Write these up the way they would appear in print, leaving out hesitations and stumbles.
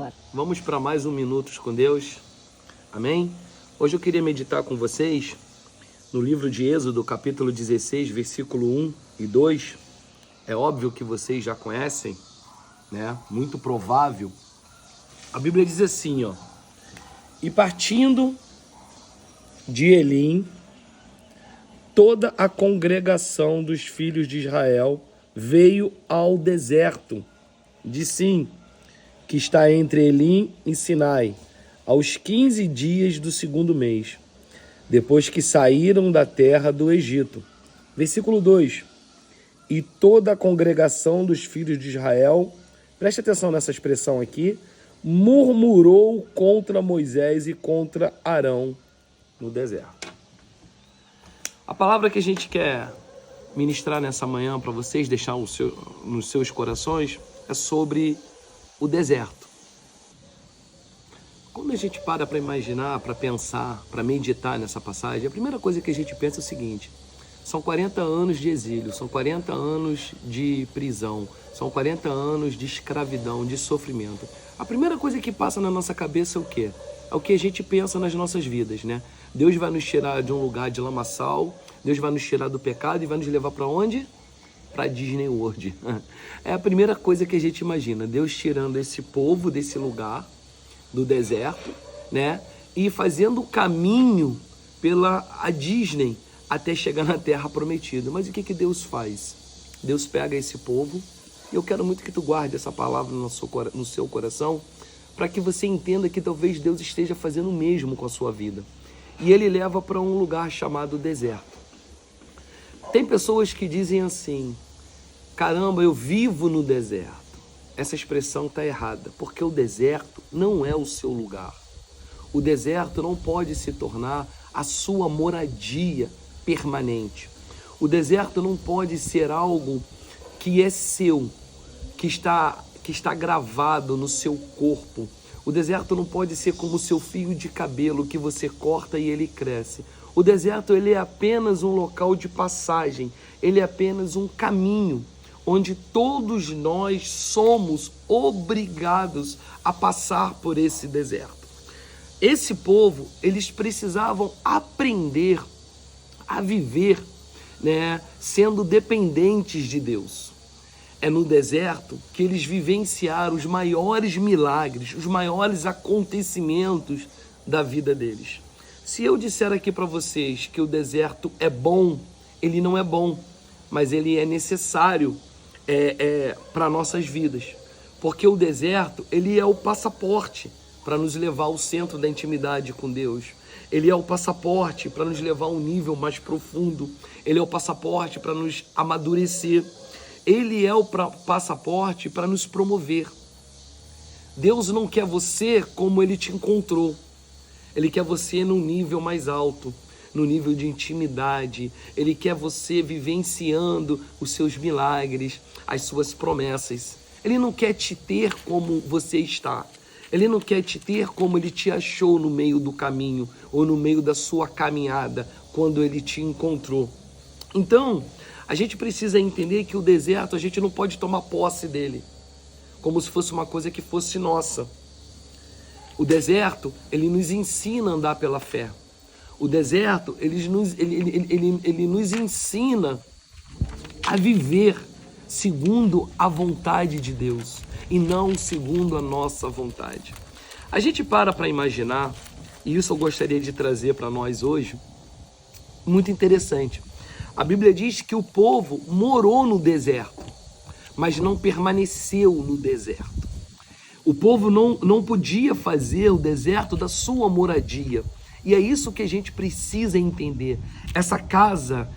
agora. Vamos para mais um Minutos com Deus. Amém? Hoje eu queria meditar com vocês no livro de Êxodo, capítulo 16, versículo 1 e 2. É óbvio que vocês já conhecem, né? Muito provável. A Bíblia diz assim, ó: e partindo de Elim, toda a congregação dos filhos de Israel veio ao deserto de Sim, que está entre Elim e Sinai, aos 15 dias do segundo mês, depois que saíram da terra do Egito. Versículo 2. E toda a congregação dos filhos de Israel, preste atenção nessa expressão aqui, murmurou contra Moisés e contra Arão no deserto. A palavra que a gente quer ministrar nessa manhã para vocês, deixar nos seus corações, é sobre o deserto. Quando a gente para imaginar, para pensar, para meditar nessa passagem, a primeira coisa que a gente pensa é o seguinte: são 40 anos de exílio, são 40 anos de prisão, são 40 anos de escravidão, de sofrimento. A primeira coisa que passa na nossa cabeça é o quê? É o que a gente pensa nas nossas vidas, né? Deus vai nos tirar de um lugar de lamaçal, Deus vai nos tirar do pecado e vai nos levar para onde? Para Disney World. É a primeira coisa que a gente imagina, Deus tirando esse povo desse lugar, do deserto, né? E fazendo o caminho pela a Disney até chegar na Terra Prometida. Mas o que Deus faz? Deus pega esse povo, e eu quero muito que tu guarde essa palavra no seu coração, para que você entenda que talvez Deus esteja fazendo o mesmo com a sua vida. E Ele leva para um lugar chamado deserto. Tem pessoas que dizem assim: caramba, eu vivo no deserto. Essa expressão está errada, porque o deserto não é o seu lugar. O deserto não pode se tornar a sua moradia permanente. O deserto não pode ser algo que é seu, que está gravado no seu corpo. O deserto não pode ser como o seu fio de cabelo que você corta e ele cresce. O deserto, ele é apenas um local de passagem, ele é apenas um caminho onde todos nós somos obrigados a passar por esse deserto. Esse povo, eles precisavam aprender a viver, né, sendo dependentes de Deus. É no deserto que eles vivenciaram os maiores milagres, os maiores acontecimentos da vida deles. Se eu disser aqui para vocês que o deserto é bom, ele não é bom, mas ele é necessário para nossas vidas. Porque o deserto, ele é o passaporte para nos levar ao centro da intimidade com Deus. Ele é o passaporte para nos levar a um nível mais profundo. Ele é o passaporte para nos amadurecer. Ele é o passaporte para nos promover. Deus não quer você como Ele te encontrou. Ele quer você num nível mais alto, no nível de intimidade. Ele quer você vivenciando os seus milagres, as suas promessas. Ele não quer te ter como você está. Ele não quer te ter como Ele te achou no meio do caminho ou no meio da sua caminhada, quando Ele te encontrou. Então, a gente precisa entender que o deserto, a gente não pode tomar posse dele como se fosse uma coisa que fosse nossa. O deserto, ele nos ensina a andar pela fé. O deserto, ele nos ensina a viver segundo a vontade de Deus e não segundo a nossa vontade. A gente para imaginar, e isso eu gostaria de trazer para nós hoje, muito interessante. A Bíblia diz que o povo morou no deserto, mas não permaneceu no deserto. O povo não podia fazer o deserto da sua moradia. E é isso que a gente precisa entender. Essa casa,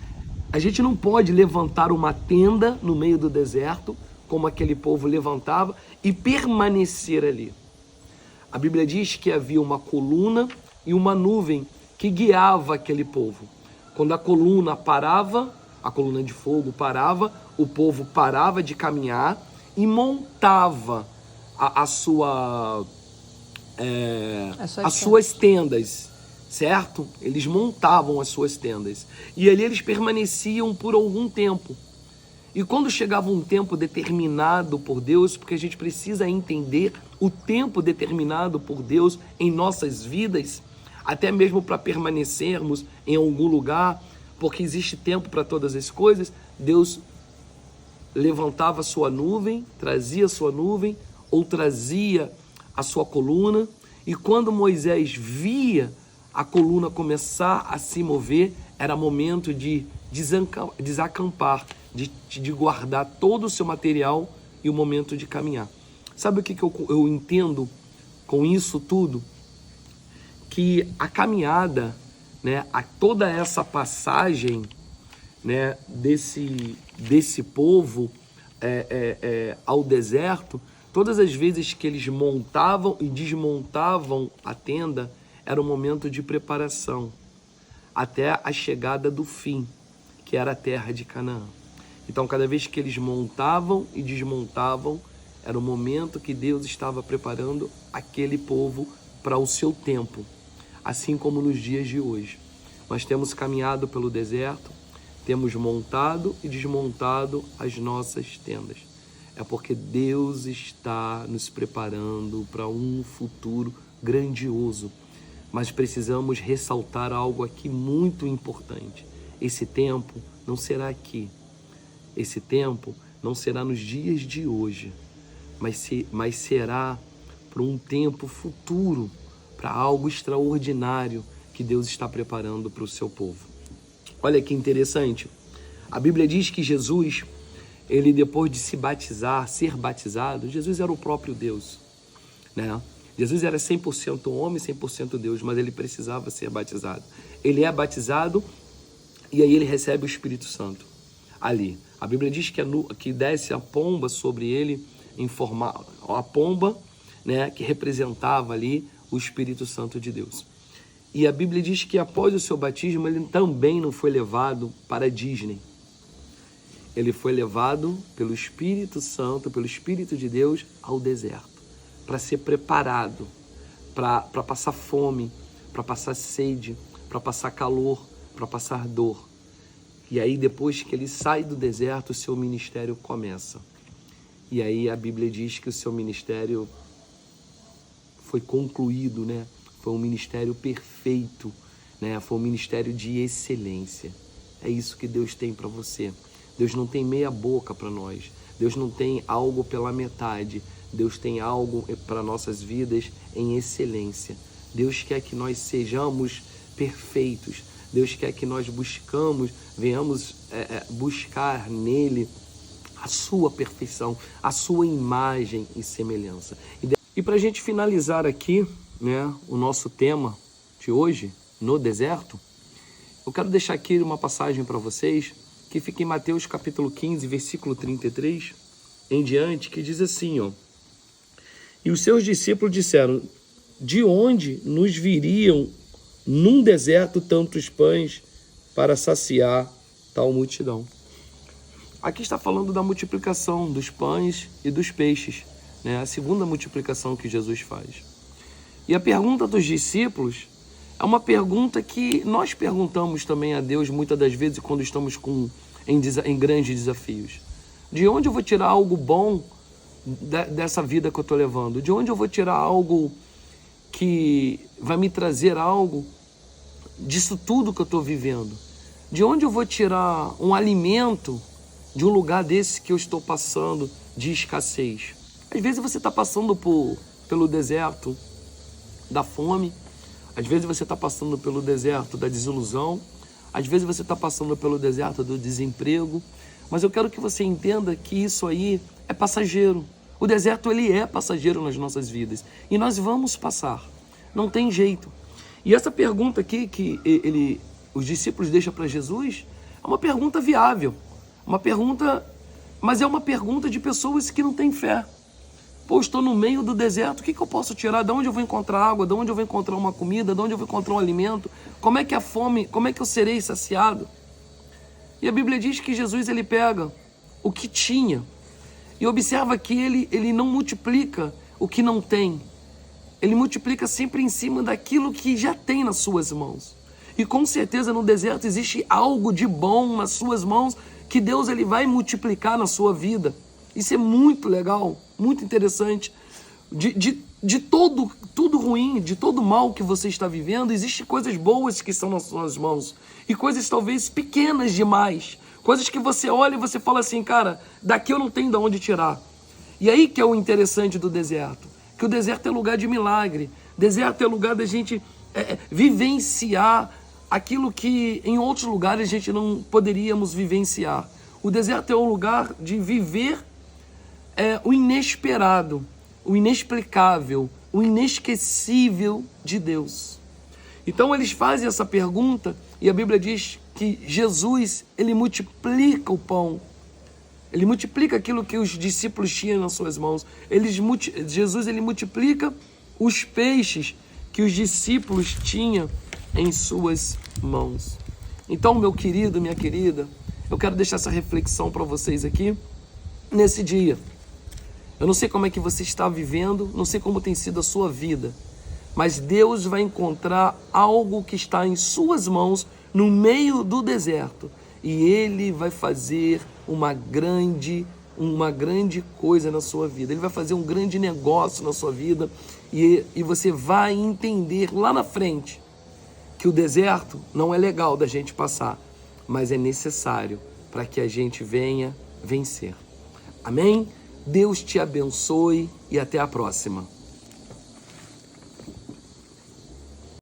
a gente não pode levantar uma tenda no meio do deserto, como aquele povo levantava, e permanecer ali. A Bíblia diz que havia uma coluna e uma nuvem que guiava aquele povo. Quando a coluna parava, a coluna de fogo parava, o povo parava de caminhar e montava as suas tendas, certo? Eles montavam as suas tendas. E ali eles permaneciam por algum tempo. E quando chegava um tempo determinado por Deus, porque a gente precisa entender o tempo determinado por Deus em nossas vidas, até mesmo para permanecermos em algum lugar, porque existe tempo para todas as coisas. Deus levantava a sua nuvem, trazia a sua nuvem, ou trazia a sua coluna, e quando Moisés via a coluna começar a se mover, era momento de desacampar, de guardar todo o seu material e o momento de caminhar. Sabe o que eu entendo com isso tudo? Que a caminhada, né, toda essa passagem, né, desse povo ao deserto, todas as vezes que eles montavam e desmontavam a tenda, era um momento de preparação até a chegada do fim, que era a terra de Canaã. Então, cada vez que eles montavam e desmontavam, era o momento que Deus estava preparando aquele povo para o seu tempo, assim como nos dias de hoje. Nós temos caminhado pelo deserto, temos montado e desmontado as nossas tendas. É porque Deus está nos preparando para um futuro grandioso. Mas precisamos ressaltar algo aqui muito importante. Esse tempo não será aqui. Esse tempo não será nos dias de hoje, mas será para um tempo futuro, para algo extraordinário que Deus está preparando para o seu povo. Olha que interessante. A Bíblia diz que Jesus, ele depois de se batizar, ser batizado, Jesus era o próprio Deus, né? Jesus era 100% homem, 100% Deus, mas ele precisava ser batizado. Ele é batizado e aí ele recebe o Espírito Santo ali. A Bíblia diz que desce a pomba sobre ele, a pomba, né, que representava ali o Espírito Santo de Deus. E a Bíblia diz que após o seu batismo, ele também não foi levado para Disney. Ele foi levado pelo Espírito Santo, pelo Espírito de Deus, ao deserto, para ser preparado, para passar fome, para passar sede, para passar calor, para passar dor. E aí, depois que ele sai do deserto, o seu ministério começa. E aí a Bíblia diz que o seu ministério foi concluído, né? Foi um ministério perfeito, né? Foi um ministério de excelência. É isso que Deus tem para você. Deus não tem meia boca para nós. Deus não tem algo pela metade. Deus tem algo para nossas vidas em excelência. Deus quer que nós sejamos perfeitos. Deus quer que nós venhamos buscar nele a sua perfeição, a sua imagem e semelhança. E para a gente finalizar aqui, né, o nosso tema de hoje, no deserto, eu quero deixar aqui uma passagem para vocês, que fica em Mateus capítulo 15, versículo 33 em diante, que diz assim, ó: E os seus discípulos disseram: De onde nos viriam num deserto tantos pães para saciar tal multidão? Aqui está falando da multiplicação dos pães e dos peixes, né? A segunda multiplicação que Jesus faz. E a pergunta dos discípulos é uma pergunta que nós perguntamos também a Deus muitas das vezes quando estamos em grandes desafios. De onde eu vou tirar algo bom dessa vida que eu estou levando? De onde eu vou tirar algo que vai me trazer algo disso tudo que eu estou vivendo? De onde eu vou tirar um alimento de um lugar desse que eu estou passando de escassez? Às vezes você está passando pelo deserto da fome, às vezes você está passando pelo deserto da desilusão, às vezes você está passando pelo deserto do desemprego, mas eu quero que você entenda que isso aí é passageiro. O deserto, ele é passageiro nas nossas vidas e nós vamos passar, não tem jeito. E essa pergunta aqui que os discípulos deixam para Jesus é uma pergunta viável, mas é uma pergunta de pessoas que não têm fé. Pô, estou no meio do deserto, o que eu posso tirar? De onde eu vou encontrar água? De onde eu vou encontrar uma comida? De onde eu vou encontrar um alimento? Como é que a fome, como é que eu serei saciado? E a Bíblia diz que Jesus, ele pega o que tinha e observa que ele não multiplica o que não tem. Ele multiplica sempre em cima daquilo que já tem nas suas mãos. E com certeza no deserto existe algo de bom nas suas mãos que Deus, ele vai multiplicar na sua vida. Isso é muito legal, muito interessante, de tudo ruim, de todo mal que você está vivendo, existem coisas boas que estão nas suas mãos. E coisas talvez pequenas demais. Coisas que você olha e você fala assim, cara, daqui eu não tenho de onde tirar. E aí que é o interessante do deserto. Que o deserto é lugar de milagre. Deserto é lugar da gente vivenciar aquilo que em outros lugares a gente não poderíamos vivenciar. O deserto é um lugar de viver o inesperado, o inexplicável, o inesquecível de Deus. Então eles fazem essa pergunta e a Bíblia diz que Jesus, ele multiplica o pão. Ele multiplica aquilo que os discípulos tinham nas suas mãos. Jesus, ele multiplica os peixes que os discípulos tinham em suas mãos. Então, meu querido, minha querida, eu quero deixar essa reflexão para vocês aqui nesse dia. Eu não sei como é que você está vivendo, não sei como tem sido a sua vida, mas Deus vai encontrar algo que está em suas mãos no meio do deserto e Ele vai fazer uma grande coisa na sua vida. Ele vai fazer um grande negócio na sua vida e você vai entender lá na frente que o deserto não é legal da gente passar, mas é necessário para que a gente venha vencer. Amém? Deus te abençoe e até a próxima.